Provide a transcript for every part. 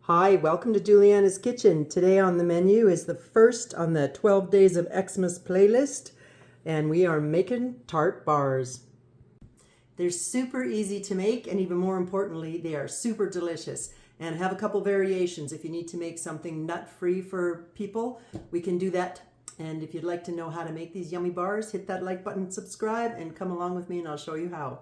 Hi, welcome to Jeweliyana's Kitchen. Today on the menu is the first on the 12 Days of Xmas playlist, and we are making tart bars. They're super easy to make, and even more importantly, they are super delicious. And have a couple variations. If you need to make something nut-free for people, we can do that. And if you'd like to know how to make these yummy bars, hit that like button, subscribe, and come along with me and I'll show you how.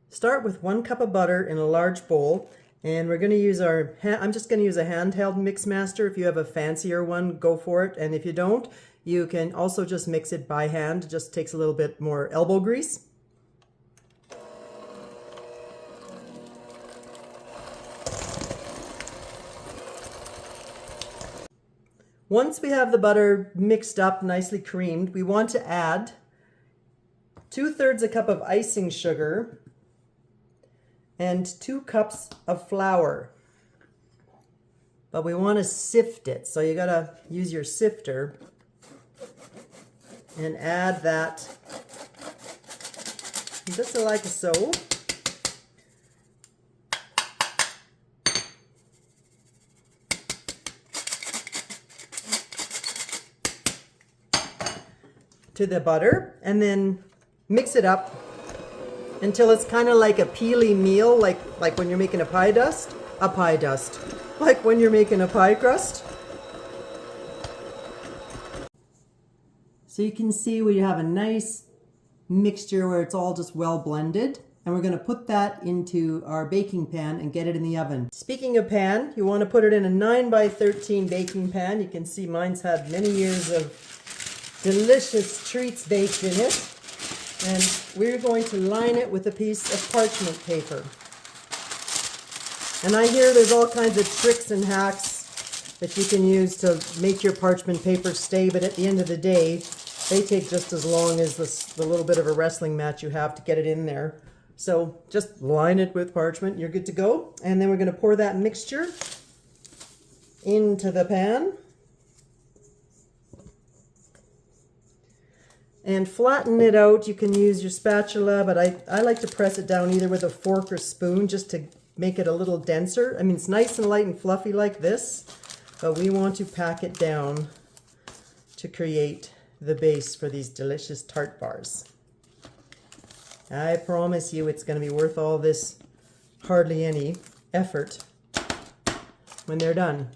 Start with 1 cup of butter in a large bowl. And we're going to use I'm just going to use a handheld mix master. If you have a fancier one, go for it. And if you don't, you can also just mix it by hand. It just takes a little bit more elbow grease. Once we have the butter mixed up, nicely creamed, we want to add 2/3 a cup of icing sugar and 2 cups of flour. But we want to sift it, so you gotta use your sifter and add that just like so. To the butter, and then mix it up until it's kind of like a peely meal, like when you're making a pie dust, like when you're making a pie crust. So you can see we have a nice mixture where it's all just well blended, and we're going to put that into our baking pan and get it in the oven. Speaking of pan, you want to put it in a 9x13 baking pan. You can see mine's had many years of delicious treats baked in it. And we're going to line it with a piece of parchment paper. And I hear there's all kinds of tricks and hacks that you can use to make your parchment paper stay, but at the end of the day, they take just as long as the little bit of a wrestling match you have to get it in there. So just line it with parchment, you're good to go. And then we're going to pour that mixture into the pan. And flatten it out. You can use your spatula, but I like to press it down either with a fork or spoon just to make it a little denser. I mean, it's nice and light and fluffy like this, but we want to pack it down to create the base for these delicious tart bars. I promise you it's going to be worth all this hardly any effort when they're done.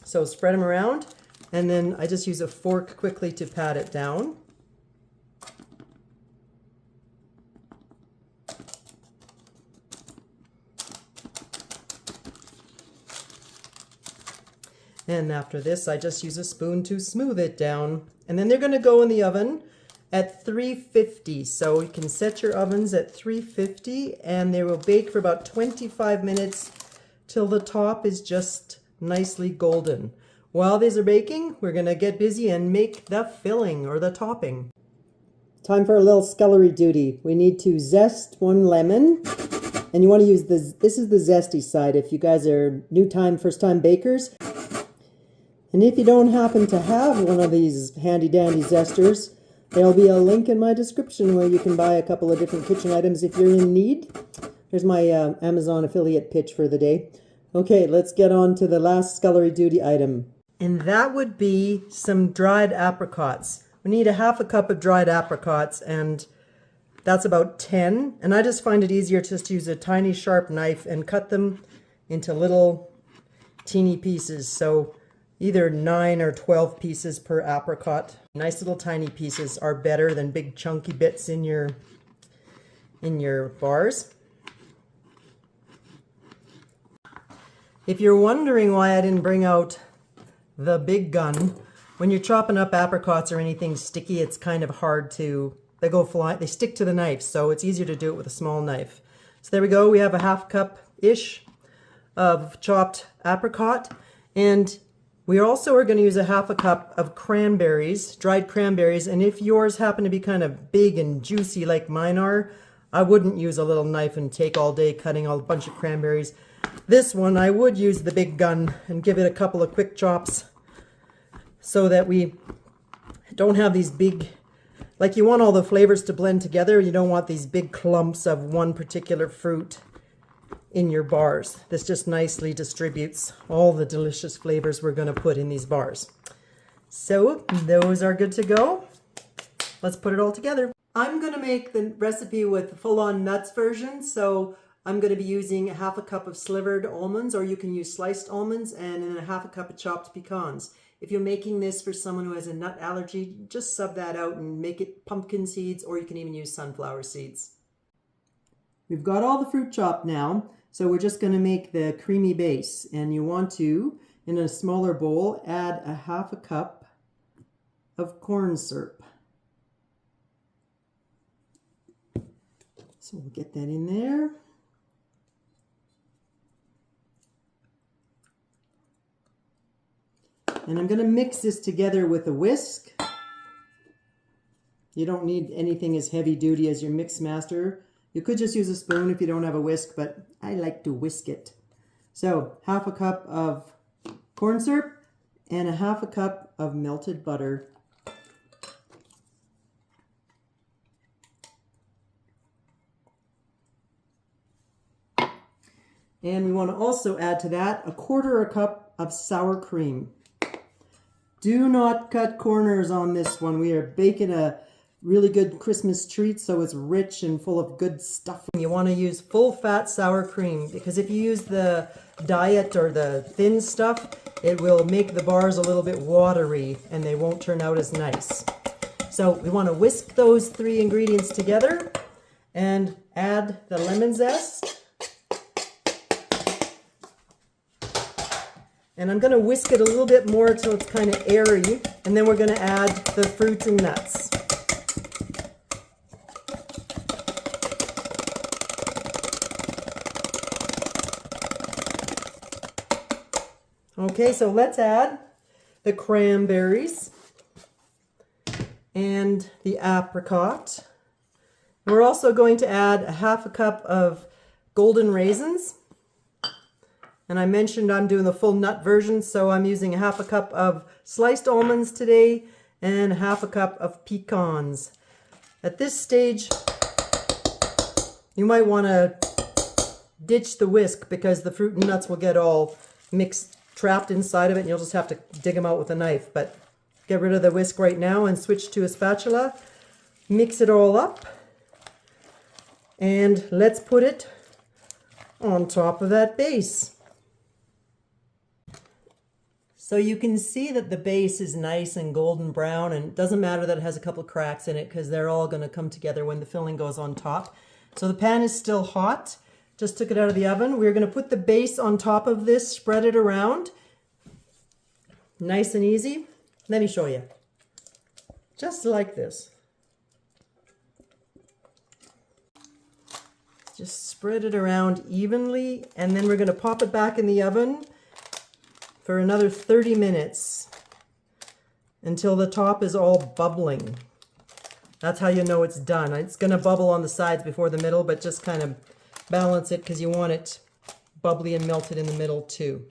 So spread them around, and then I just use a fork quickly to pat it down. And after this, I just use a spoon to smooth it down. And then they're going to go in the oven at 350. So you can set your ovens at 350 and they will bake for about 25 minutes till the top is just nicely golden. While these are baking, we're going to get busy and make the filling or the topping. Time for a little scullery duty. We need to zest 1 lemon. And you want to use this is the zesty side if you guys are first time bakers. And if you don't happen to have one of these handy dandy zesters, there'll be a link in my description where you can buy a couple of different kitchen items if you're in need. There's my Amazon affiliate pitch for the day. Okay, let's get on to the last scullery duty item. And that would be some dried apricots. We need a 1/2 cup of dried apricots, and that's about 10. And I just find it easier just to use a tiny sharp knife and cut them into little teeny pieces. So either 9 or 12 pieces per apricot. Nice little tiny pieces are better than big chunky bits in your bars. If you're wondering why I didn't bring out the big gun, when you're chopping up apricots or anything sticky, it's kind of hard to, they stick to the knife, so it's easier to do it with a small knife. So there we go, we have a 1/2 cup-ish of chopped apricot, and we also are going to use a 1/2 cup of cranberries, dried cranberries, and if yours happen to be kind of big and juicy like mine are, I wouldn't use a little knife and take all day cutting a bunch of cranberries. This one, I would use the big gun and give it a couple of quick chops so that we don't have these big, like you want all the flavors to blend together. You don't want these big clumps of one particular fruit in your bars. This just nicely distributes all the delicious flavors we're going to put in these bars. So those are good to go. Let's put it all together. I'm going to make the recipe with the full-on nuts version, so I'm going to be using half a cup of slivered almonds, or you can use sliced almonds, and then a half a cup of chopped pecans. If you're making this for someone who has a nut allergy, just sub that out and make it pumpkin seeds, or you can even use sunflower seeds. We've got all the fruit chopped now, so we're just going to make the creamy base. And you want to, in a smaller bowl, add a half a cup of corn syrup. So we'll get that in there. And I'm going to mix this together with a whisk. You don't need anything as heavy duty as your mix master. You could just use a spoon if you don't have a whisk, but I like to whisk it. So half a cup of corn syrup and a half a cup of melted butter. And we want to also add to that 1/4 cup of sour cream. Do not cut corners on this one. We are baking a really good Christmas treat, so it's rich and full of good stuff. You want to use full-fat sour cream, because if you use the diet or the thin stuff, it will make the bars a little bit watery and they won't turn out as nice. So we want to whisk those 3 ingredients together and add the lemon zest. And I'm going to whisk it a little bit more until it's kind of airy, and then we're going to add the fruits and nuts. Okay, so let's add the cranberries and the apricot. We're also going to add a half a cup of golden raisins. And I mentioned I'm doing the full nut version, so I'm using a half a cup of sliced almonds today and half a cup of pecans. At this stage, you might want to ditch the whisk because the fruit and nuts will get all mixed, trapped inside of it, and you'll just have to dig them out with a knife. But get rid of the whisk right now and switch to a spatula. Mix it all up. And let's put it on top of that base. So you can see that the base is nice and golden brown, and it doesn't matter that it has a couple cracks in it because they're all going to come together when the filling goes on top. So the pan is still hot. Just took it out of the oven. We're going to put the base on top of this, spread it around. Nice and easy. Let me show you. Just like this. Just spread it around evenly, and then we're going to pop it back in the oven for another 30 minutes until the top is all bubbling. That's how you know it's done. It's going to bubble on the sides before the middle, but just kind of balance it because you want it bubbly and melted in the middle too.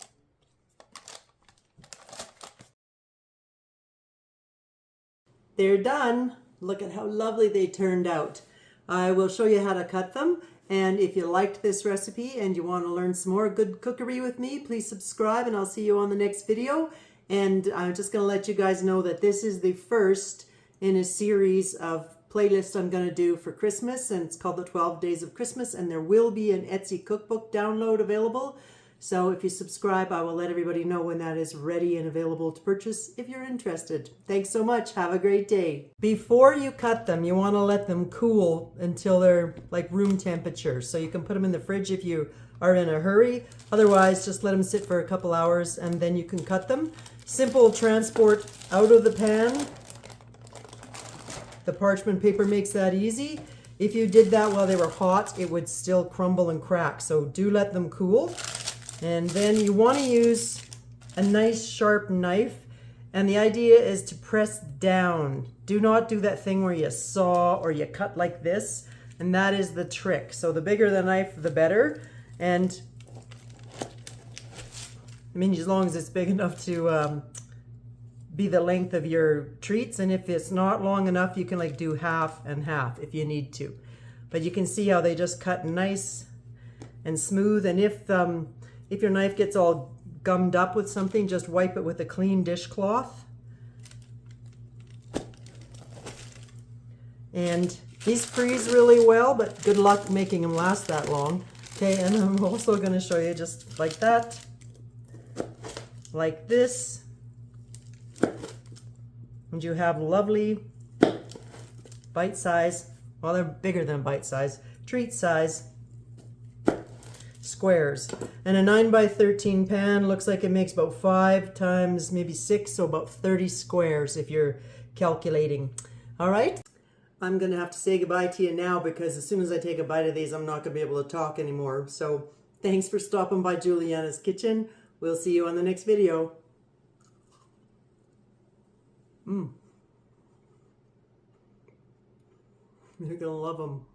They're done. Look at how lovely they turned out. I will show you how to cut them. And if you liked this recipe and you want to learn some more good cookery with me, please subscribe and I'll see you on the next video. And I'm just going to let you guys know that this is the first in a series of playlists I'm going to do for Christmas, and it's called the 12 Days of Christmas, and there will be an Etsy cookbook download available. So if you subscribe, I will let everybody know when that is ready and available to purchase if you're interested. Thanks so much. Have a great day. Before you cut them, you want to let them cool until they're like room temperature. So you can put them in the fridge if you are in a hurry. Otherwise, just let them sit for a couple hours and then you can cut them. Simple transport out of the pan. The parchment paper makes that easy. If you did that while they were hot, it would still crumble and crack. So do let them cool. And then you want to use a nice sharp knife, and the idea is to press down. Do not do that thing where you saw or you cut like this, and that is the trick. So the bigger the knife, the better. And I mean, as long as it's big enough to be the length of your treats, and if it's not long enough, you can like do half and half if you need to. But you can see how they just cut nice and smooth. And if your knife gets all gummed up with something, just wipe it with a clean dishcloth. And these freeze really well, but good luck making them last that long. Okay, and I'm also going to show you just like that, like this. And you have lovely bite size, well, they're bigger than bite size, treat size squares. And a 9x13 pan looks like it makes about 5 times maybe 6, so about 30 squares if you're calculating. All right, I'm gonna have to say goodbye to you now, because as soon as I take a bite of these, I'm not gonna be able to talk anymore. So thanks for stopping by Jeweliyana's Kitchen. We'll see you on the next video. You're gonna love them.